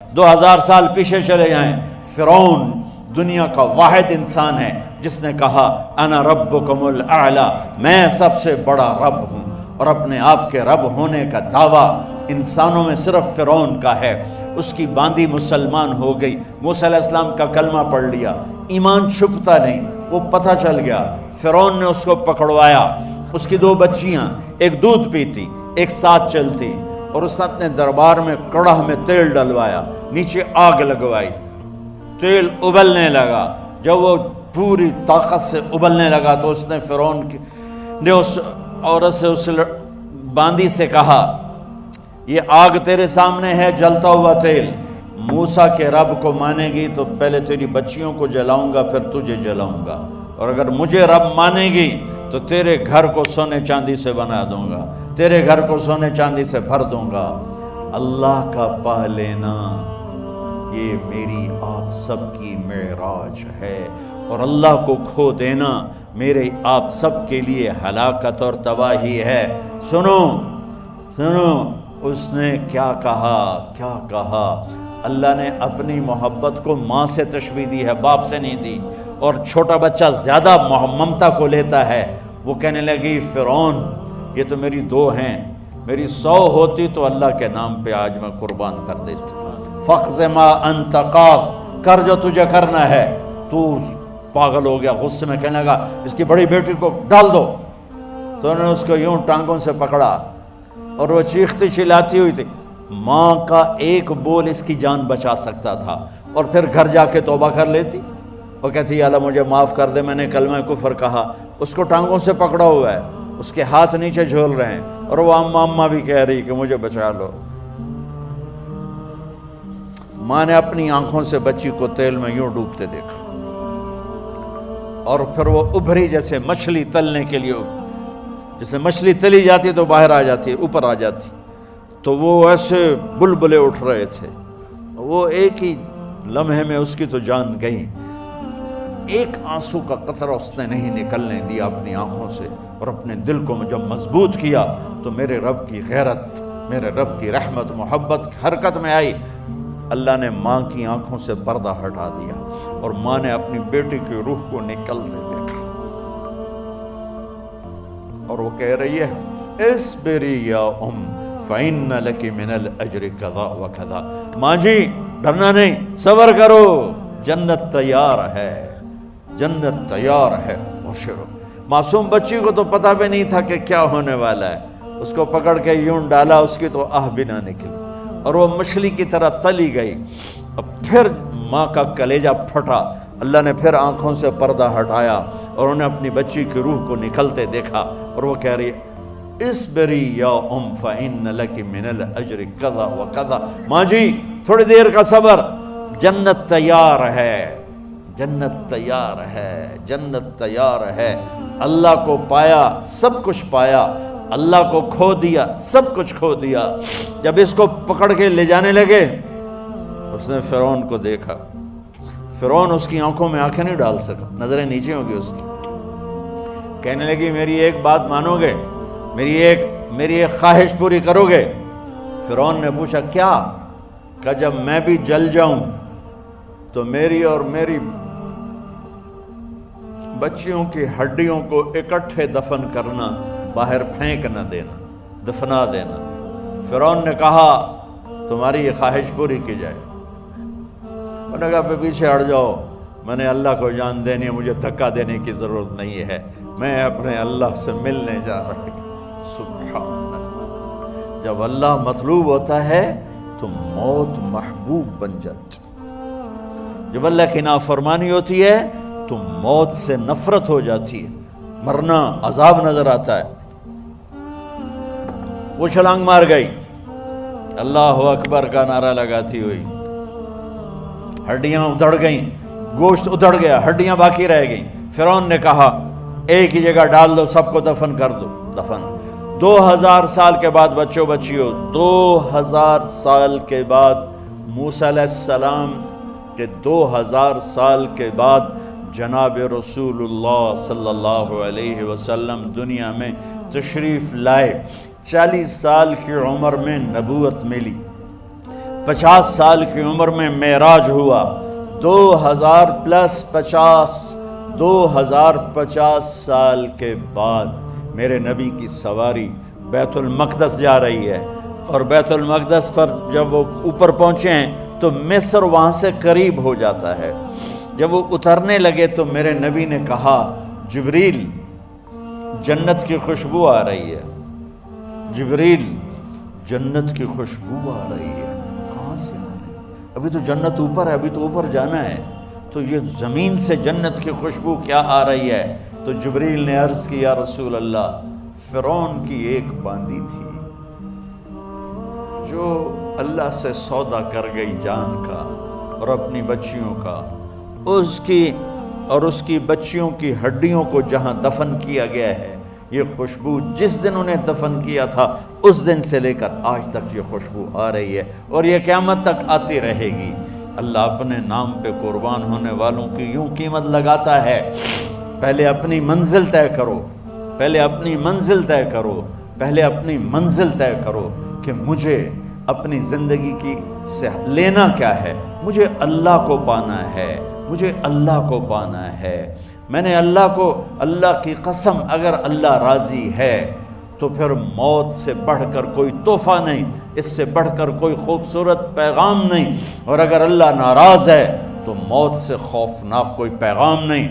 2000 سال پیچھے چلے جائیں، فرعون دنیا کا واحد انسان ہے جس نے کہا انا ربکم الاعلی، میں سب سے بڑا رب ہوں، اور اپنے آپ کے رب ہونے کا دعویٰ انسانوں میں صرف فرعون کا ہے۔ اس کی باندی مسلمان ہو گئی، موسیٰ علیہ السلام کا کلمہ پڑھ لیا، ایمان چھپتا نہیں، وہ پتہ چل گیا، فرعون نے اس کو پکڑوایا۔ اس کی 2 بچیاں، ایک دودھ پیتی ایک ساتھ چلتی، اور اس نے اپنے دربار میں کڑاہ میں تیل ڈلوایا، نیچے آگ لگوائی، تیل ابلنے لگا۔ جب وہ پوری طاقت سے ابلنے لگا تو اس نے فرعون نے اس عورت سے، اس باندی سے کہا یہ آگ تیرے سامنے ہے، جلتا ہوا تیل، موسیٰ کے رب کو مانے گی تو پہلے تیری بچیوں کو جلاؤں گا پھر تجھے جلاؤں گا، اور اگر مجھے رب مانے گی تو تیرے گھر کو سونے چاندی سے بنا دوں گا، تیرے گھر کو سونے چاندی سے بھر دوں گا۔ اللہ کا پا لینا یہ میری آپ سب کی معراج ہے، اور اللہ کو کھو دینا میرے آپ سب کے لیے ہلاکت اور تباہی ہے۔ سنو سنو، اس نے کیا کہا؟ اللہ نے اپنی محبت کو ماں سے تشبیہ دی ہے، باپ سے نہیں دی، اور چھوٹا بچہ زیادہ ممتا کو لیتا ہے۔ وہ کہنے لگی فرعون یہ تو میری 2 ہیں، میری 100 ہوتی تو اللہ کے نام پہ آج میں قربان کر دیتی۔ فَاقْضِ مَا أَنْتَ قَاضٍ، کر جو تجھے کرنا ہے۔ تو پاگل ہو گیا، غصے میں کہنے لگا اس کی بڑی بیٹی کو ڈال دو۔ تو انہوں نے اس کو یوں ٹانگوں سے پکڑا، اور وہ چیختی چلاتی ہوئی تھی۔ ماں کا ایک بول اس کی جان بچا سکتا تھا، اور پھر گھر جا کے توبہ کر لیتی، وہ کہتی اللہ مجھے معاف کر دے، میں نے کلمہ کفر کہا۔ اس کو ٹانگوں سے پکڑا ہوا ہے، اس کے ہاتھ نیچے جھول رہے ہیں، اور وہ اماں بھی کہہ رہی کہ مجھے بچا لو۔ ماں نے اپنی آنکھوں سے بچی کو تیل میں یوں ڈوبتے دیکھا، اور پھر وہ ابھری جیسے مچھلی تلنے کے لیے، جیسے مچھلی تلی جاتی تو باہر آ جاتی، اوپر آ جاتی، تو وہ ایسے بلبلے اٹھ رہے تھے۔ وہ ایک ہی لمحے میں اس کی تو جان گئی، ایک آنسو کا قطرہ اس نے نہیں نکلنے دیا اپنی آنکھوں سے، اور اپنے دل کو جب مضبوط کیا تو میرے رب کی غیرت، میرے رب کی رحمت محبت حرکت میں آئی۔ اللہ نے ماں کی آنکھوں سے پردہ ہٹا دیا، اور ماں نے اپنی بیٹی کی روح کو نکلتے دیکھا، اور وہ کہہ رہی ہے اصبری یا ام فإن لک من الأجر کذا وکذا، ماں جی ڈرنا نہیں، صبر کرو، جنت تیار ہے، جنت تیار ہے، بشرو۔ معصوم بچی کو تو پتہ بھی نہیں تھا کہ کیا ہونے والا ہے، اس کو پکڑ کے یوں ڈالا، اس کی تو آہ بھی نہ نکلی، اور وہ مچھلی کی طرح تلی گئی۔ اب پھر ماں کا کلیجہ پھٹا، اللہ نے پھر آنکھوں سے پردہ ہٹایا، اور انہیں اپنی بچی کی روح کو نکلتے دیکھا، اور وہ کہہ رہی اصبری یا ام فإن لک من الأجر کذا وکذا، ماں جی تھوڑی دیر کا صبر، جنت تیار ہے، جنت تیار ہے، جنت تیار ہے۔ اللہ کو پایا سب کچھ پایا، اللہ کو کھو دیا سب کچھ کھو دیا۔ جب اس کو پکڑ کے لے جانے لگے، اس نے فرعون کو دیکھا، فرعون اس کی آنکھوں میں آنکھیں نہیں ڈال سکا، نظریں نیچے ہوں گی اس کی۔ کہنے لگی میری ایک بات مانو گے، میری ایک خواہش پوری کرو گے؟ فرعون نے پوچھا کیا؟ کہ جب میں بھی جل جاؤں تو میری اور میری بچیوں کی ہڈیوں کو اکٹھے دفن کرنا، باہر پھینک نہ دینا، دفنا دینا۔ فرعون نے کہا تمہاری یہ خواہش پوری کی جائے۔ انہوں نے کہا پیچھے ہٹ جاؤ، میں نے اللہ کو جان دینی ہے، مجھے دھکا دینے کی ضرورت نہیں ہے، میں اپنے اللہ سے ملنے جا رہا ہوں۔ سبحان اللہ، جب اللہ مطلوب ہوتا ہے تو موت محبوب بن جاتی، جب اللہ کی نافرمانی ہوتی ہے تو موت سے نفرت ہو جاتی ہے، مرنا عذاب نظر آتا ہے۔ وہ چھلانگ مار گئی، اللہ اکبر کا نعرہ لگاتی ہوئی، ہڈیاں ادھڑ گئیں، گوشت ادھڑ گیا، ہڈیاں باقی رہ گئیں۔ فرعون نے کہا ایک ہی جگہ ڈال دو، سب کو دفن کر دو۔ دفن 2000 سال کے بعد، بچوں بچیوں 2000 سال کے بعد، موسیٰ علیہ السلام کے 2000 سال کے بعد جناب رسول اللہ صلی اللہ علیہ وسلم دنیا میں تشریف لائے۔ 40 سال کی عمر میں نبوت ملی، 50 سال کی عمر میں معراج ہوا، 2000 پلس 2050 سال کے بعد میرے نبی کی سواری بیت المقدس جا رہی ہے، اور بیت المقدس پر جب وہ اوپر پہنچے ہیں تو مصر وہاں سے قریب ہو جاتا ہے۔ جب وہ اترنے لگے تو میرے نبی نے کہا جبریل جنت کی خوشبو آ رہی ہے، جبریل جنت کی خوشبو آ رہی ہے، کہاں سے آ رہی ہے؟ ابھی تو جنت اوپر ہے، ابھی تو اوپر جانا ہے، تو یہ زمین سے جنت کی خوشبو کیا آ رہی ہے؟ تو جبریل نے عرض کی یا رسول اللہ، فرعون کی ایک باندی تھی جو اللہ سے سودا کر گئی جان کا اور اپنی بچیوں کا، اس کی بچیوں کی ہڈیوں کو جہاں دفن کیا گیا ہے، یہ خوشبو جس دن انہیں دفن کیا تھا اس دن سے لے کر آج تک یہ خوشبو آ رہی ہے، اور یہ قیامت تک آتی رہے گی۔ اللہ اپنے نام پہ قربان ہونے والوں کی یوں قیمت لگاتا ہے، پہلے اپنی منزل طے کرو، پہلے اپنی منزل طے کرو، پہلے اپنی منزل طے کرو کہ مجھے اپنی زندگی کی سے لینا کیا ہے، مجھے اللہ کو پانا ہے، مجھے اللہ کو پانا ہے۔ میں نے اللہ کی قسم، اگر اللہ راضی ہے تو پھر موت سے بڑھ کر کوئی تحفہ نہیں، اس سے بڑھ کر کوئی خوبصورت پیغام نہیں، اور اگر اللہ ناراض ہے تو موت سے خوفناک کوئی پیغام نہیں۔